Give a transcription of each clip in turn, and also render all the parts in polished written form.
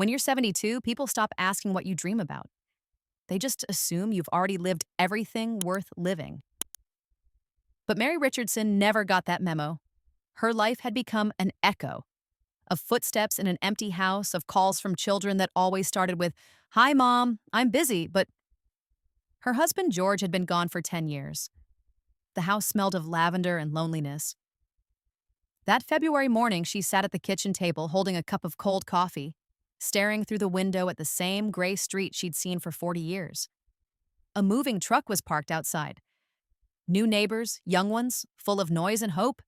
When you're 72, people stop asking what you dream about. They just assume you've already lived everything worth living. But Mary Richardson never got that memo. Her life had become an echo of footsteps in an empty house, of calls from children that always started with, "Hi, Mom, I'm busy," but her husband George had been gone for 10 years. The house smelled of lavender and loneliness. That February morning, she sat at the kitchen table holding a cup of cold coffee, staring through the window at the same gray street she'd seen for 40 years. A moving truck was parked outside. New neighbors, young ones, full of noise and hope.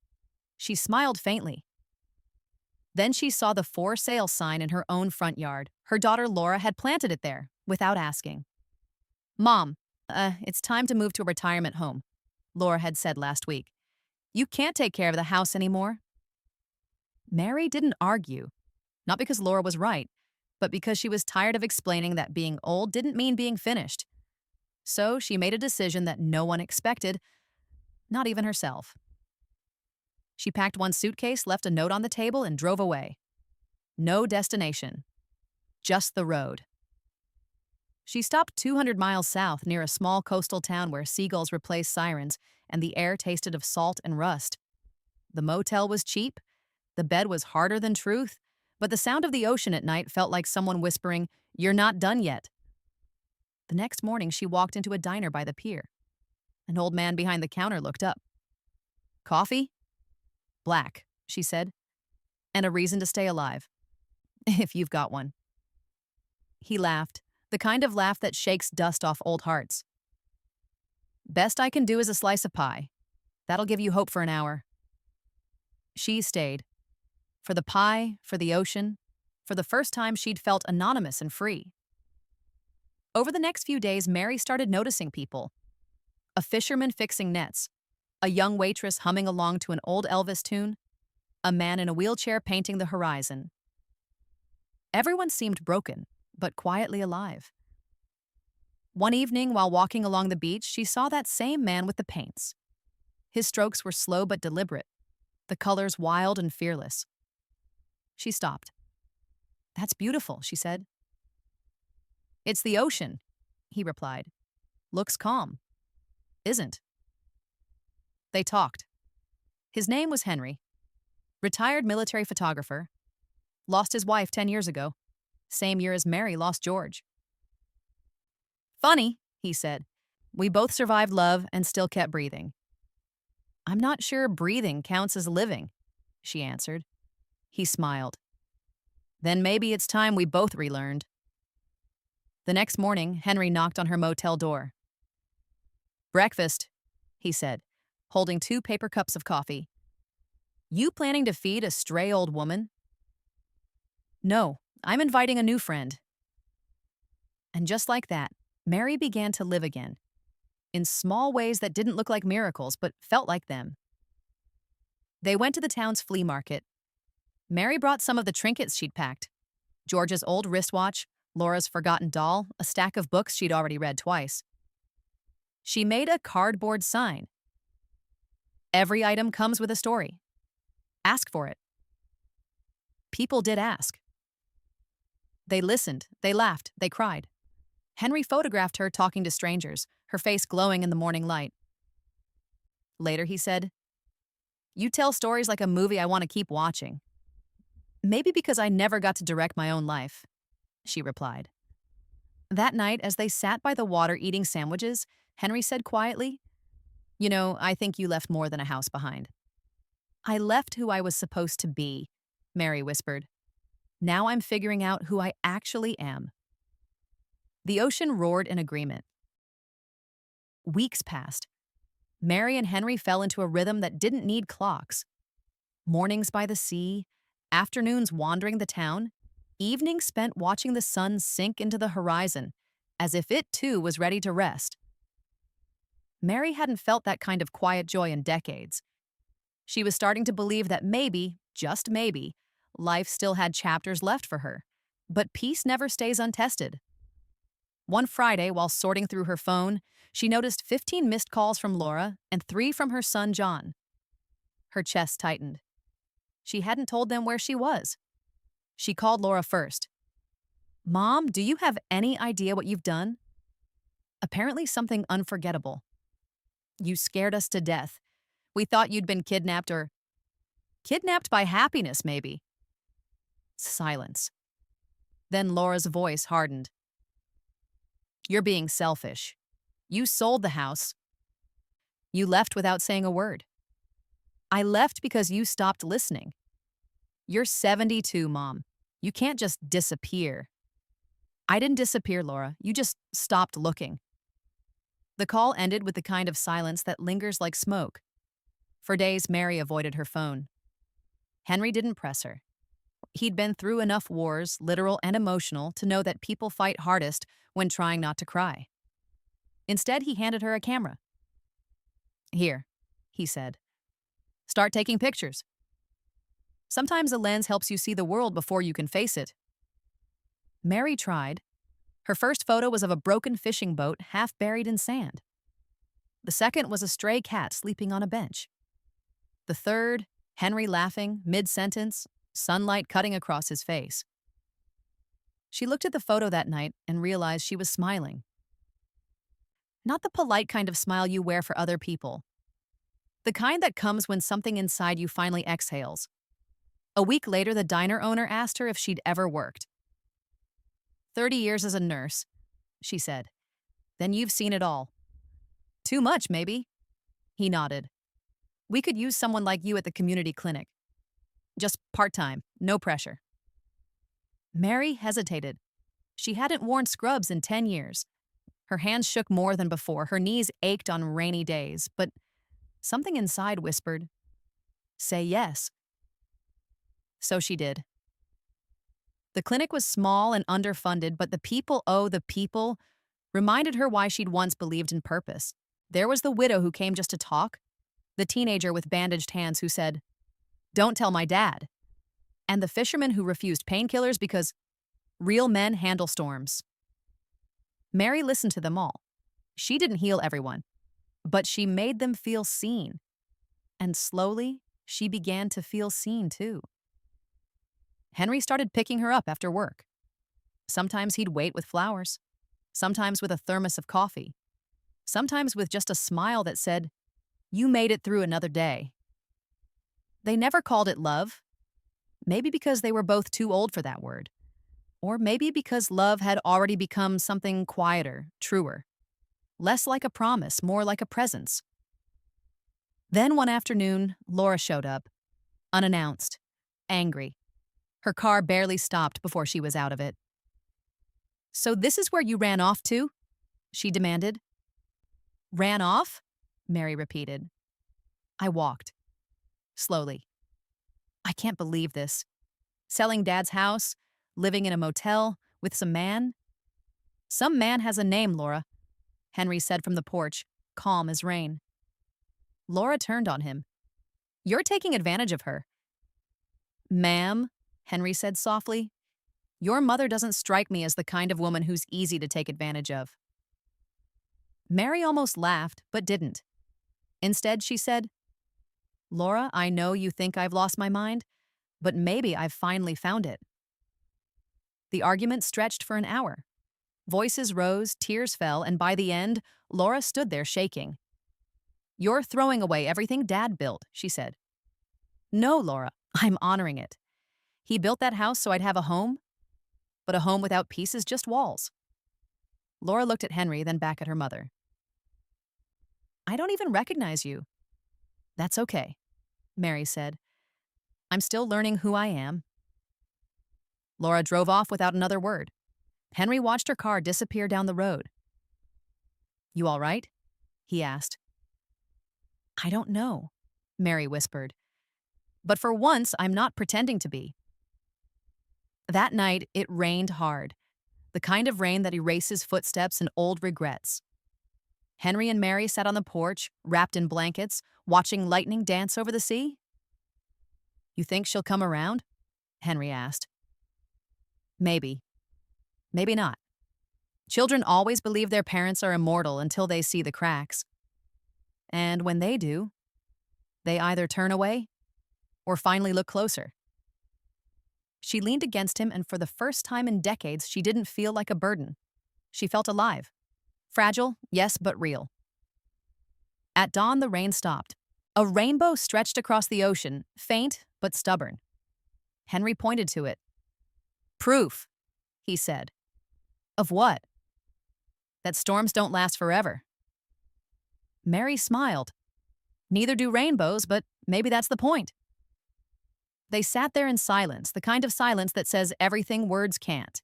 She smiled faintly. Then she saw the for sale sign in her own front yard. Her daughter Laura had planted it there, without asking. "Mom, it's time to move to a retirement home," Laura had said last week. "You can't take care of the house anymore." Mary didn't argue, not because Laura was right, but because she was tired of explaining that being old didn't mean being finished. So she made a decision that no one expected, not even herself. She packed one suitcase, left a note on the table, and drove away. No destination, just the road. She stopped 200 miles south near a small coastal town where seagulls replaced sirens and the air tasted of salt and rust. The motel was cheap, the bed was harder than truth, but the sound of the ocean at night felt like someone whispering, "You're not done yet." The next morning, she walked into a diner by the pier. An old man behind the counter looked up. "Coffee?" "Black," she said. "And a reason to stay alive. If you've got one." He laughed, the kind of laugh that shakes dust off old hearts. "Best I can do is a slice of pie. That'll give you hope for an hour." She stayed. For the pie, for the ocean, for the first time she'd felt anonymous and free. Over the next few days, Mary started noticing people. A fisherman fixing nets, a young waitress humming along to an old Elvis tune, a man in a wheelchair painting the horizon. Everyone seemed broken, but quietly alive. One evening, while walking along the beach, she saw that same man with the paints. His strokes were slow but deliberate, the colors wild and fearless. She stopped. "That's beautiful," she said. "It's the ocean," he replied. "Looks calm." "Isn't." They talked. His name was Henry. Retired military photographer. Lost his wife 10 years ago. Same year as Mary lost George. "Funny," he said. "We both survived love and still kept breathing." "I'm not sure breathing counts as living," she answered. He smiled. "Then maybe it's time we both relearned." The next morning, Henry knocked on her motel door. "Breakfast," he said, holding 2 paper cups of coffee. "You planning to feed a stray old woman?" "No, I'm inviting a new friend." And just like that, Mary began to live again, in small ways that didn't look like miracles but felt like them. They went to the town's flea market. Mary brought some of the trinkets she'd packed: George's old wristwatch, Laura's forgotten doll, a stack of books she'd already read twice. She made a cardboard sign. "Every item comes with a story. Ask for it." People did ask. They listened, they laughed, they cried. Henry photographed her talking to strangers, her face glowing in the morning light. Later, he said, "You tell stories like a movie I want to keep watching." "Maybe because I never got to direct my own life," she replied. That night, as they sat by the water eating sandwiches, Henry said quietly, "You know, I think you left more than a house behind." "I left who I was supposed to be," Mary whispered. "Now I'm figuring out who I actually am." The ocean roared in agreement. Weeks passed. Mary and Henry fell into a rhythm that didn't need clocks. Mornings by the sea, afternoons wandering the town, evenings spent watching the sun sink into the horizon, as if it too was ready to rest. Mary hadn't felt that kind of quiet joy in decades. She was starting to believe that maybe, just maybe, life still had chapters left for her. But peace never stays untested. One Friday, while sorting through her phone, she noticed 15 missed calls from Laura and 3 from her son, John. Her chest tightened. She hadn't told them where she was. She called Laura first. Mom, do you have any idea what you've done? Apparently, something unforgettable. You scared us to death. We thought you'd been kidnapped or kidnapped by happiness, maybe. Silence. Then Laura's voice hardened. You're being selfish. You sold the house. You left without saying a word. I left because you stopped listening. You're 72, Mom. You can't just disappear. I didn't disappear, Laura. You just stopped looking. The call ended with the kind of silence that lingers like smoke. For days, Mary avoided her phone. Henry didn't press her. He'd been through enough wars, literal and emotional, to know that people fight hardest when trying not to cry. Instead, he handed her a camera. Here, he said. Start taking pictures. Sometimes a lens helps you see the world before you can face it. Mary tried. Her first photo was of a broken fishing boat half buried in sand. The second was a stray cat sleeping on a bench. The third, Henry laughing, mid-sentence, sunlight cutting across his face. She looked at the photo that night and realized she was smiling. Not the polite kind of smile you wear for other people. The kind that comes when something inside you finally exhales. A week later, the diner owner asked her if she'd ever worked. 30 years as a nurse, she said. Then you've seen it all. Too much, maybe. He nodded. We could use someone like you at the community clinic. Just part-time, no pressure. Mary hesitated. She hadn't worn scrubs in 10 years. Her hands shook more than before. Her knees ached on rainy days, but something inside whispered, say yes. So she did. The clinic was small and underfunded, but the people reminded her why she'd once believed in purpose. There was the widow who came just to talk, the teenager with bandaged hands who said, "Don't tell my dad," and the fisherman who refused painkillers because real men handle storms. Mary listened to them all. She didn't heal everyone, but she made them feel seen. And slowly, she began to feel seen too. Henry started picking her up after work. Sometimes he'd wait with flowers, sometimes with a thermos of coffee, sometimes with just a smile that said, "You made it through another day." They never called it love. Maybe because they were both too old for that word. Or maybe because love had already become something quieter, truer. Less like a promise, more like a presence. Then one afternoon, Laura showed up, unannounced, angry. Her car barely stopped before she was out of it. "So this is where you ran off to?" she demanded. "Ran off?" Mary repeated. I walked. Slowly. I can't believe this. Selling Dad's house, living in a motel, with some man. Some man has a name, Laura, Henry said from the porch, calm as rain. Laura turned on him. You're taking advantage of her. Ma'am, Henry said softly, your mother doesn't strike me as the kind of woman who's easy to take advantage of. Mary almost laughed, but didn't. Instead, she said, Laura, I know you think I've lost my mind, but maybe I've finally found it. The argument stretched for an hour. Voices rose, tears fell, and by the end, Laura stood there shaking. You're throwing away everything Dad built, she said. No, Laura, I'm honoring it. He built that house so I'd have a home, but a home without peace is just walls. Laura looked at Henry, then back at her mother. I don't even recognize you. That's okay, Mary said. I'm still learning who I am. Laura drove off without another word. Henry watched her car disappear down the road. You all right? He asked. I don't know, Mary whispered. But for once, I'm not pretending to be. That night, it rained hard, the kind of rain that erases footsteps and old regrets. Henry and Mary sat on the porch, wrapped in blankets, watching lightning dance over the sea. You think she'll come around? Henry asked. Maybe. Maybe not. Children always believe their parents are immortal until they see the cracks. And when they do, they either turn away or finally look closer. She leaned against him, and for the first time in decades, she didn't feel like a burden. She felt alive. Fragile, yes, but real. At dawn, the rain stopped. A rainbow stretched across the ocean, faint but stubborn. Henry pointed to it. Proof, he said. Of what? That storms don't last forever. Mary smiled. Neither do rainbows, but maybe that's the point. They sat there in silence, the kind of silence that says everything words can't.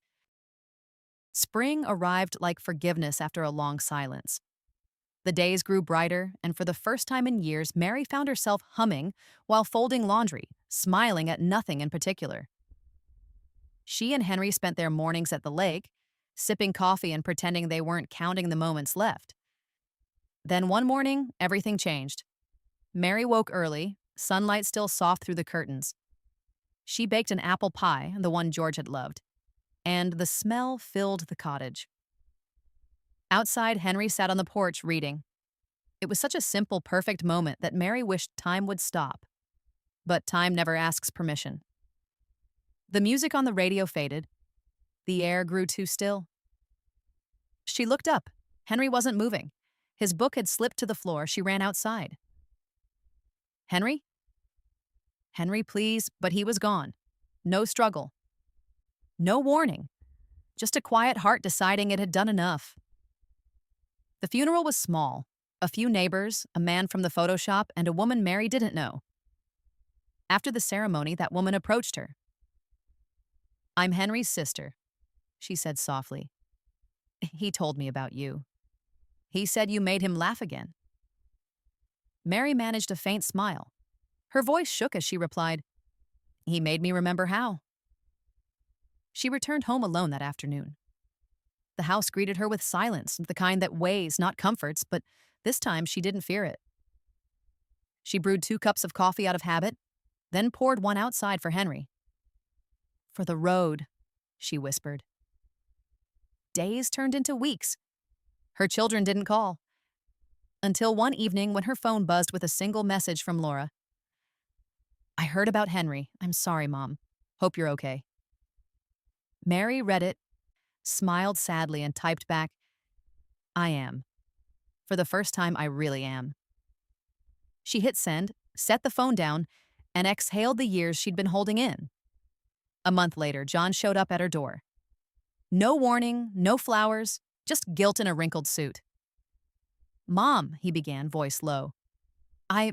Spring arrived like forgiveness after a long silence. The days grew brighter, and for the first time in years, Mary found herself humming while folding laundry, smiling at nothing in particular. She and Henry spent their mornings at the lake, sipping coffee and pretending they weren't counting the moments left. Then one morning, everything changed. Mary woke early, sunlight still soft through the curtains. She baked an apple pie, the one George had loved, and the smell filled the cottage. Outside, Henry sat on the porch reading. It was such a simple, perfect moment that Mary wished time would stop. But time never asks permission. The music on the radio faded. The air grew too still. She looked up. Henry wasn't moving. His book had slipped to the floor. She ran outside. Henry? Henry, please, but he was gone. No struggle. No warning. Just a quiet heart deciding it had done enough. The funeral was small. A few neighbors, a man from the photo shop, and a woman Mary didn't know. After the ceremony, that woman approached her. I'm Henry's sister, she said softly. He told me about you. He said you made him laugh again. Mary managed a faint smile. Her voice shook as she replied, He made me remember how. She returned home alone that afternoon. The house greeted her with silence, the kind that weighs, not comforts, but this time she didn't fear it. She brewed 2 cups of coffee out of habit, then poured one outside for Henry. For the road, she whispered. Days turned into weeks. Her children didn't call. Until one evening when her phone buzzed with a single message from Laura. I heard about Henry. I'm sorry, Mom. Hope you're okay. Mary read it, smiled sadly, and typed back, I am. For the first time, I really am. She hit send, set the phone down, and exhaled the years she'd been holding in. A month later, John showed up at her door. No warning, no flowers, just guilt in a wrinkled suit. Mom, he began, voice low. I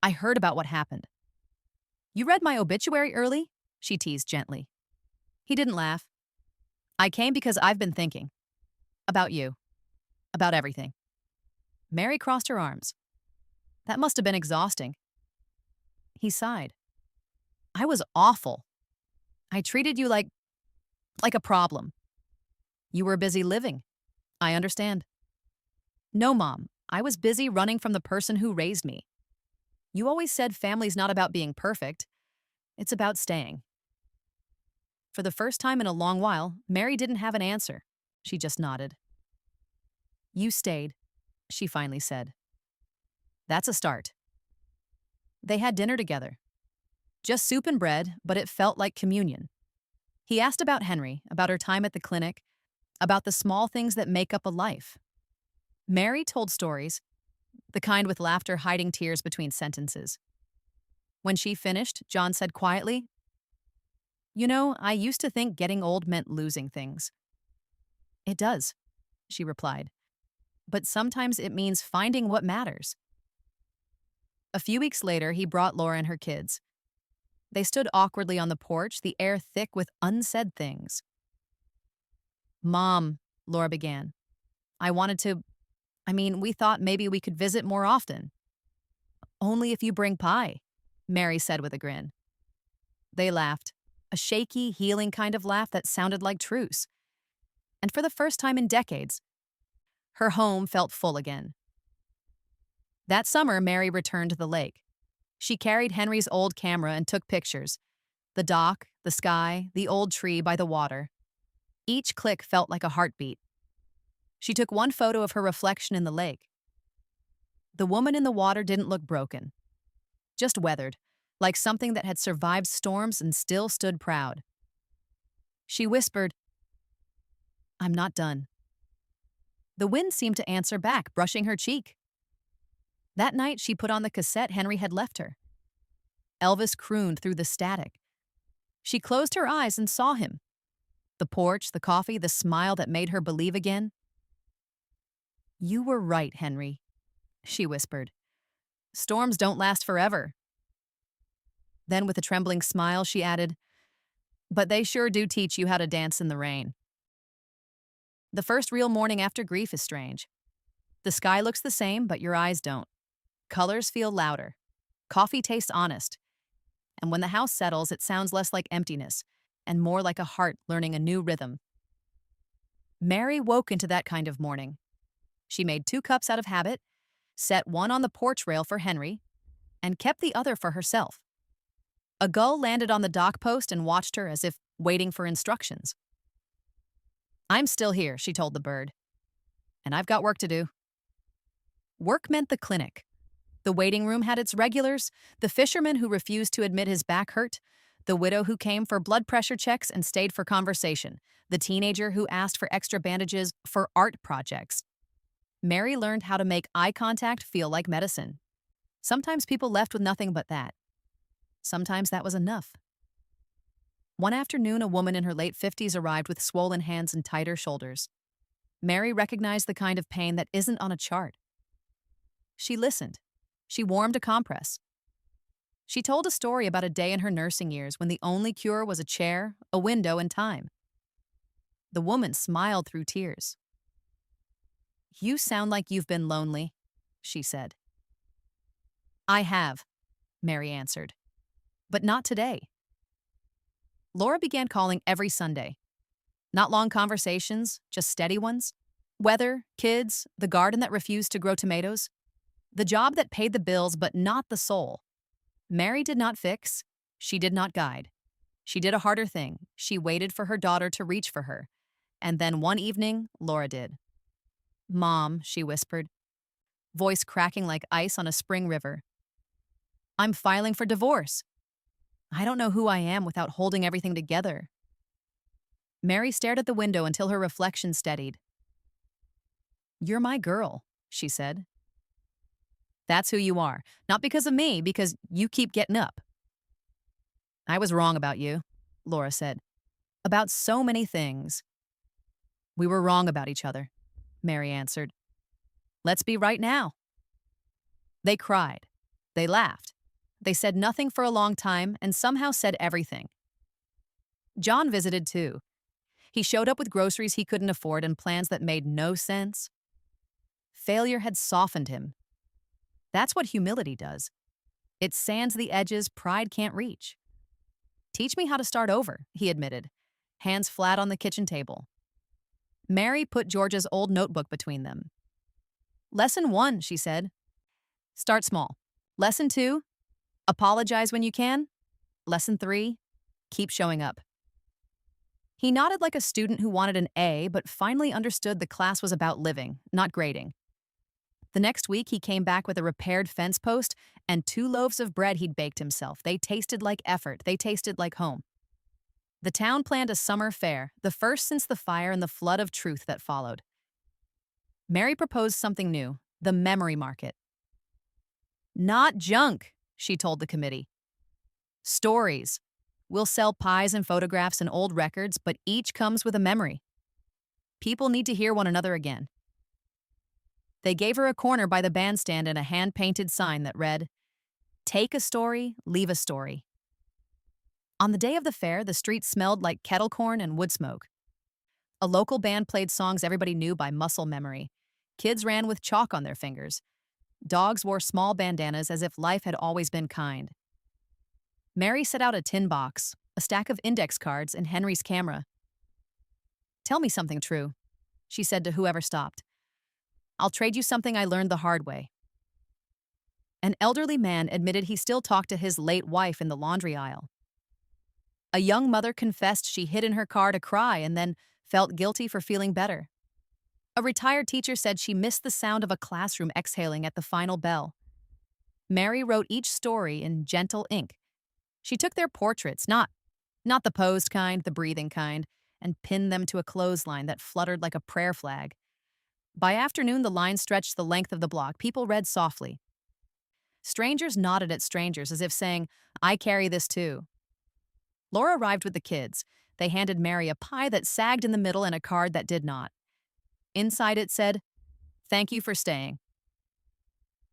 heard about what happened. You read my obituary early? She teased gently. He didn't laugh. I came because I've been thinking. About you. About everything. Mary crossed her arms. That must have been exhausting. He sighed. I was awful. I treated you like a problem. You were busy living. I understand. No, Mom. I was busy running from the person who raised me. You always said family's not about being perfect. It's about staying. For the first time in a long while, Mary didn't have an answer. She just nodded. You stayed, she finally said. That's a start. They had dinner together. Just soup and bread, but it felt like communion. He asked about Henry, about her time at the clinic, about the small things that make up a life. Mary told stories, the kind with laughter hiding tears between sentences. When she finished, John said quietly, You know, I used to think getting old meant losing things. It does, she replied. But sometimes it means finding what matters. A few weeks later, he brought Laura and her kids. They stood awkwardly on the porch, the air thick with unsaid things. Mom, Laura began. We thought maybe we could visit more often. Only if you bring pie, Mary said with a grin. They laughed, a shaky, healing kind of laugh that sounded like truce. And for the first time in decades, her home felt full again. That summer, Mary returned to the lake. She carried Henry's old camera and took pictures. The dock, the sky, the old tree by the water. Each click felt like a heartbeat. She took one photo of her reflection in the lake. The woman in the water didn't look broken, just weathered, like something that had survived storms and still stood proud. She whispered, "I'm not done." The wind seemed to answer back, brushing her cheek. That night, she put on the cassette Henry had left her. Elvis crooned through the static. She closed her eyes and saw him. The porch, the coffee, the smile that made her believe again. "You were right, Henry," she whispered. "Storms don't last forever." Then, with a trembling smile, she added, "But they sure do teach you how to dance in the rain." The first real morning after grief is strange. The sky looks the same, but your eyes don't. Colors feel louder. Coffee tastes honest. And when the house settles, it sounds less like emptiness and more like a heart learning a new rhythm. Mary woke into that kind of morning. She made 2 cups out of habit, set one on the porch rail for Henry, and kept the other for herself. A gull landed on the dock post and watched her as if waiting for instructions. "I'm still here," she told the bird, "and I've got work to do." Work meant the clinic. The waiting room had its regulars, the fisherman who refused to admit his back hurt, the widow who came for blood pressure checks and stayed for conversation, the teenager who asked for extra bandages for art projects. Mary learned how to make eye contact feel like medicine. Sometimes people left with nothing but that. Sometimes that was enough. One afternoon, a woman in her late 50s arrived with swollen hands and tighter shoulders. Mary recognized the kind of pain that isn't on a chart. She listened. She warmed a compress. She told a story about a day in her nursing years when the only cure was a chair, a window, and time. The woman smiled through tears. "You sound like you've been lonely," she said. "I have," Mary answered. "But not today." Laura began calling every Sunday. Not long conversations, just steady ones. Weather, kids, the garden that refused to grow tomatoes. The job that paid the bills but not the soul. Mary did not fix. She did not guide. She did a harder thing. She waited for her daughter to reach for her. And then one evening, Laura did. "Mom," she whispered, voice cracking like ice on a spring river. "I'm filing for divorce. I don't know who I am without holding everything together." Mary stared at the window until her reflection steadied. "You're my girl," she said. "That's who you are. Not because of me, because you keep getting up." "I was wrong about you," Laura said. "About so many things." "We were wrong about each other," Mary answered. "Let's be right now." They cried. They laughed. They said nothing for a long time and somehow said everything. John visited too. He showed up with groceries he couldn't afford and plans that made no sense. Failure had softened him. That's what humility does. It sands the edges pride can't reach. "Teach me how to start over," he admitted, hands flat on the kitchen table. Mary put George's old notebook between them. "Lesson 1," she said. "Start small. Lesson 2, apologize when you can. Lesson 3, keep showing up." He nodded like a student who wanted an A but finally understood the class was about living, not grading. The next week, he came back with a repaired fence post and 2 loaves of bread he'd baked himself. They tasted like effort. They tasted like home. The town planned a summer fair, the first since the fire and the flood of truth that followed. Mary proposed something new, the memory market. "Not junk," she told the committee. "Stories. We'll sell pies and photographs and old records, but each comes with a memory. People need to hear one another again." They gave her a corner by the bandstand and a hand-painted sign that read, "Take a story, leave a story." On the day of the fair, the street smelled like kettle corn and wood smoke. A local band played songs everybody knew by muscle memory. Kids ran with chalk on their fingers. Dogs wore small bandanas as if life had always been kind. Mary set out a tin box, a stack of index cards, and Henry's camera. "Tell me something true," she said to whoever stopped. "I'll trade you something I learned the hard way." An elderly man admitted he still talked to his late wife in the laundry aisle. A young mother confessed she hid in her car to cry and then felt guilty for feeling better. A retired teacher said she missed the sound of a classroom exhaling at the final bell. Mary wrote each story in gentle ink, She took their portraits, not the posed kind, the breathing kind, and pinned them to a clothesline that fluttered like a prayer flag. By afternoon, the line stretched the length of the block. People read softly. Strangers nodded at strangers as if saying, I carry this too. Laura arrived with the kids. They handed Mary a pie that sagged in the middle and a card that did not. Inside it said, Thank you for staying.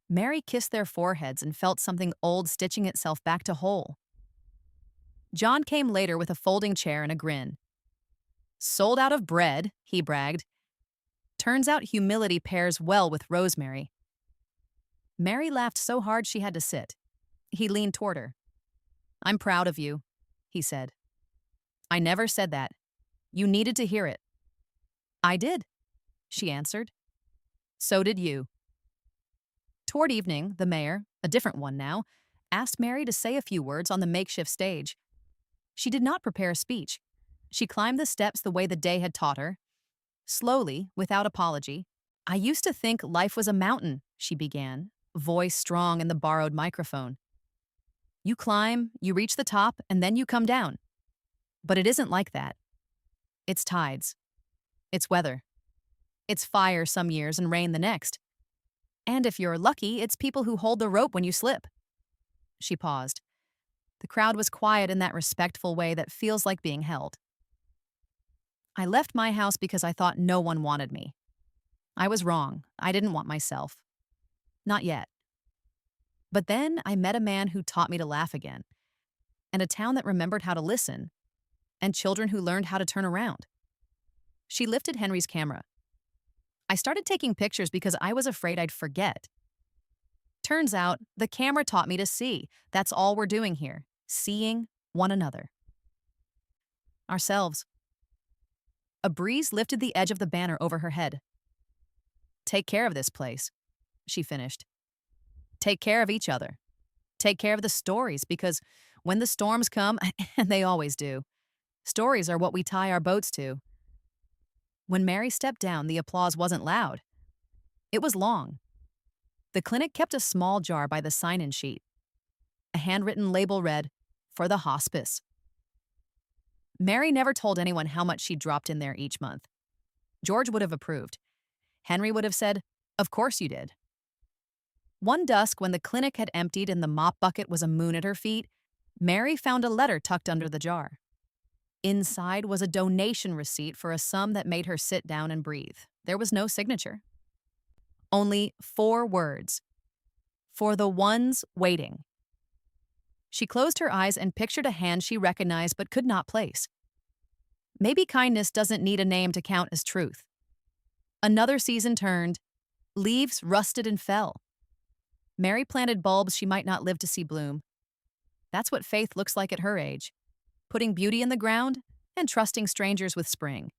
Mary kissed their foreheads and felt something old stitching itself back to whole. John came later with a folding chair and a grin. Sold out of bread, he bragged. Turns out humility pairs well with rosemary. Mary laughed so hard she had to sit. He leaned toward her. I'm proud of you, he said. I never said that. You needed to hear it. I did, she answered. So did you. Toward evening, the mayor, a different one now, asked Mary to say a few words on the makeshift stage. She did not prepare a speech. She climbed the steps the way the day had taught her. Slowly, without apology, I used to think life was a mountain, she began, voice strong in the borrowed microphone. You climb, you reach the top, and then you come down. But it isn't like that. It's tides. It's weather. It's fire some years and rain the next. And if you're lucky, it's people who hold the rope when you slip. She paused. The crowd was quiet in that respectful way that feels like being held. I left my house because I thought no one wanted me. I was wrong. I didn't want myself. Not yet. But then I met a man who taught me to laugh again, and a town that remembered how to listen, and children who learned how to turn around. She lifted Henry's camera. I started taking pictures because I was afraid I'd forget. Turns out, the camera taught me to see. That's all we're doing here, seeing one another. Ourselves. A breeze lifted the edge of the banner over her head. Take care of this place, she finished. Take care of each other. Take care of the stories, because when the storms come, and they always do, stories are what we tie our boats to. When Mary stepped down, the applause wasn't loud. It was long. The clinic kept a small jar by the sign-in sheet. A handwritten label read, For the Hospice. Mary never told anyone how much she dropped in there each month. George would have approved. Henry would have said, Of course you did. One dusk, when the clinic had emptied and the mop bucket was a moon at her feet, Mary found a letter tucked under the jar. Inside was a donation receipt for a sum that made her sit down and breathe. There was no signature. Only 4 words. For the ones waiting. She closed her eyes and pictured a hand she recognized but could not place. Maybe kindness doesn't need a name to count as truth. Another season turned. Leaves rusted and fell. Mary planted bulbs she might not live to see bloom. That's what faith looks like at her age. Putting beauty in the ground and trusting strangers with spring.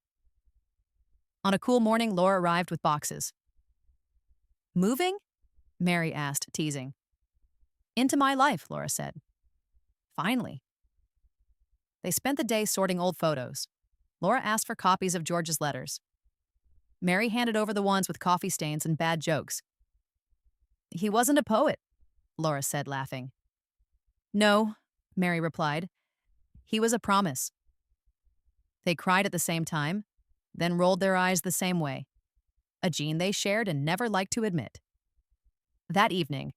On a cool morning, Laura arrived with boxes. Moving? Mary asked, teasing. Into my life, Laura said. Finally. They spent the day sorting old photos. Laura asked for copies of George's letters. Mary handed over the ones with coffee stains and bad jokes. He wasn't a poet, Laura said, laughing. No, Mary replied. He was a promise. They cried at the same time, then rolled their eyes the same way, a gene they shared and never liked to admit. That evening,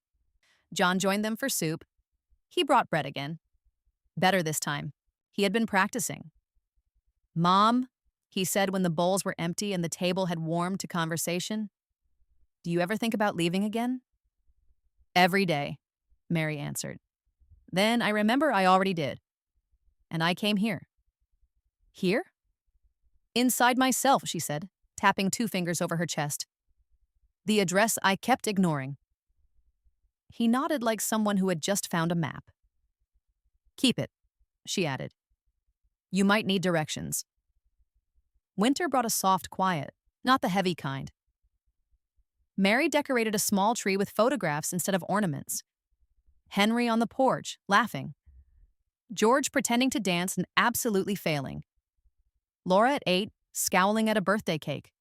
John joined them for soup. He brought bread again. Better this time. He had been practicing. Mom, he said when the bowls were empty and the table had warmed to conversation, do you ever think about leaving again? Every day, Mary answered. Then I remember I already did. And I came here. Here? Inside myself, she said, tapping 2 fingers over her chest. The address I kept ignoring. He nodded like someone who had just found a map. Keep it, she added. You might need directions. Winter brought a soft quiet, not the heavy kind. Mary decorated a small tree with photographs instead of ornaments. Henry on the porch, laughing. George pretending to dance and absolutely failing. Laura at 8, scowling at a birthday cake.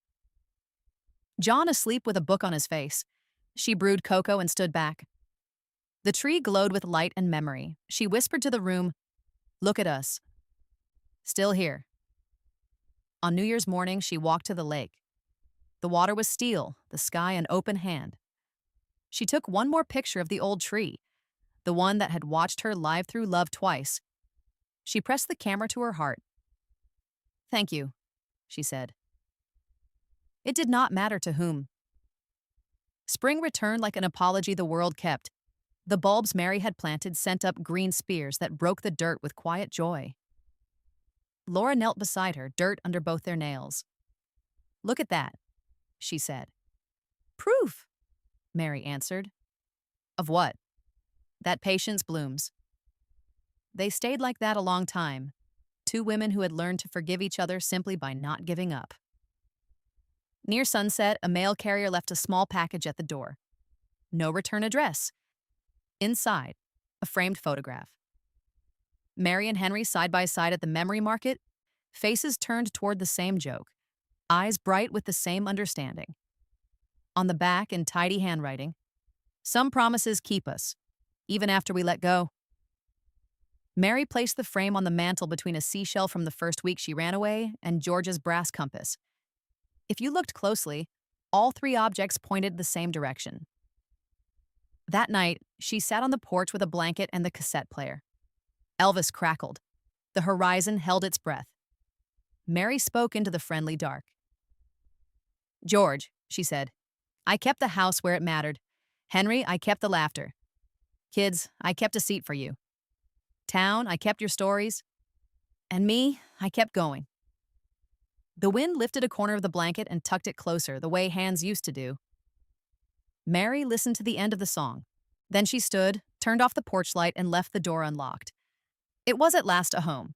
John asleep with a book on his face. She brewed cocoa and stood back. The tree glowed with light and memory. She whispered to the room, "Look at us. Still here." On New Year's morning, she walked to the lake. The water was steel, the sky an open hand. She took one more picture of the old tree, the one that had watched her live through love twice. She pressed the camera to her heart. "Thank you," she said. It did not matter to whom. Spring returned like an apology the world kept. The bulbs Mary had planted sent up green spears that broke the dirt with quiet joy. Laura knelt beside her, dirt under both their nails. "Look at that," she said. "Proof," Mary answered. "Of what?" "That patience blooms." They stayed like that a long time, two women who had learned to forgive each other simply by not giving up. Near sunset, a mail carrier left a small package at the door. No return address. Inside, a framed photograph. Mary and Henry side by side at the memory market, faces turned toward the same joke, eyes bright with the same understanding. On the back, in tidy handwriting, "Some promises keep us, even after we let go." Mary placed the frame on the mantel between a seashell from the first week she ran away and George's brass compass. If you looked closely, all three objects pointed the same direction. That night, she sat on the porch with a blanket and the cassette player. Elvis crackled. The horizon held its breath. Mary spoke into the friendly dark. "George," she said, "I kept the house where it mattered. Henry, I kept the laughter. Kids, I kept a seat for you. Town, I kept your stories. And me, I kept going." The wind lifted a corner of the blanket and tucked it closer, the way hands used to do. Mary listened to the end of the song. Then she stood, turned off the porch light, and left the door unlocked. It was at last a home,